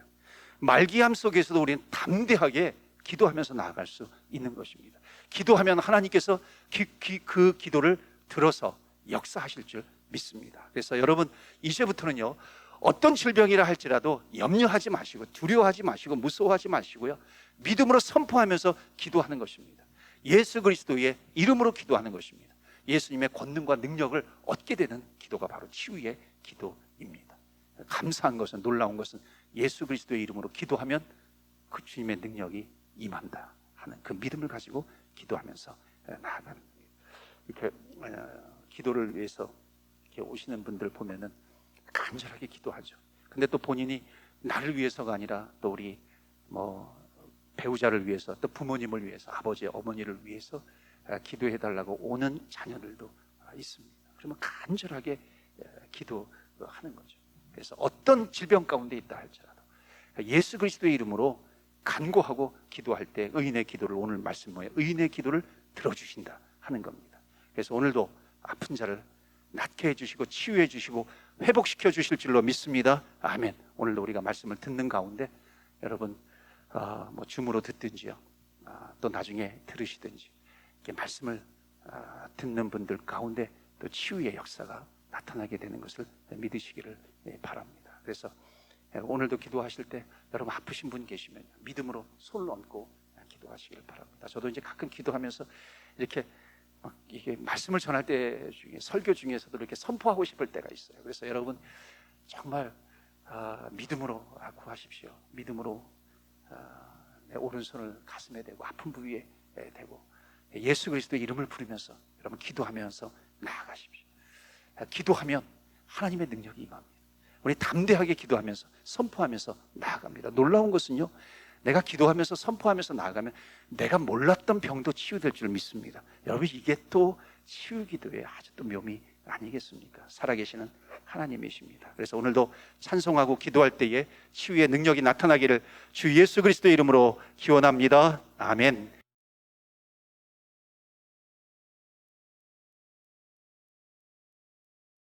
말기암 속에서도 우리는 담대하게 기도하면서 나아갈 수 있는 것입니다. 기도하면 하나님께서 그 기도를 들어서 역사하실 줄 믿습니다. 그래서 여러분 이제부터는요, 어떤 질병이라 할지라도 염려하지 마시고 두려워하지 마시고 무서워하지 마시고요, 믿음으로 선포하면서 기도하는 것입니다. 예수 그리스도의 이름으로 기도하는 것입니다. 예수님의 권능과 능력을 얻게 되는 기도가 바로 치유의 기도입니다. 감사한 것은, 놀라운 것은 예수 그리스도의 이름으로 기도하면 그 주님의 능력이 임한다 하는 그 믿음을 가지고 기도하면서 나아가는 겁니다. 이렇게 기도를 위해서 이렇게 오시는 분들 보면은 간절하게 기도하죠. 근데 또 본인이 나를 위해서가 아니라 또 우리 배우자를 위해서, 또 부모님을 위해서, 아버지 어머니를 위해서 기도해 달라고 오는 자녀들도 있습니다. 그러면 간절하게 기도하는 거죠. 그래서 어떤 질병 가운데 있다 할지라도 예수 그리스도의 이름으로 간구하고 기도할 때 의인의 기도를, 오늘 말씀 뭐예요? 의인의 기도를 들어주신다 하는 겁니다. 그래서 오늘도 아픈 자를 낫게 해주시고 치유해 주시고 회복시켜 주실 줄로 믿습니다. 아멘. 오늘도 우리가 말씀을 듣는 가운데 여러분 뭐 줌으로 듣든지요, 또 나중에 들으시든지 이렇게 말씀을 듣는 분들 가운데 또 치유의 역사가 나타나게 되는 것을 믿으시기를 바랍니다. 그래서 오늘도 기도하실 때 여러분 아프신 분 계시면 믿음으로 손을 얹고 기도하시기를 바랍니다. 저도 이제 가끔 기도하면서 이렇게 막 이게 말씀을 전할 때 중에, 설교 중에서도 이렇게 선포하고 싶을 때가 있어요. 그래서 여러분 정말 믿음으로 구하십시오. 믿음으로 내 오른손을 가슴에 대고 아픈 부위에 대고 예수 그리스도의 이름을 부르면서 여러분 기도하면서 나아가십시오. 기도하면 하나님의 능력이 임합니다. 우리 담대하게 기도하면서 선포하면서 나아갑니다. 놀라운 것은요, 내가 기도하면서 선포하면서 나아가면 내가 몰랐던 병도 치유될 줄 믿습니다. 여러분 이게 또 치유 기도의 아주 또 묘미 아니겠습니까? 살아계시는 하나님이십니다. 그래서 오늘도 찬송하고 기도할 때에 치유의 능력이 나타나기를 주 예수 그리스도의 이름으로 기원합니다. 아멘.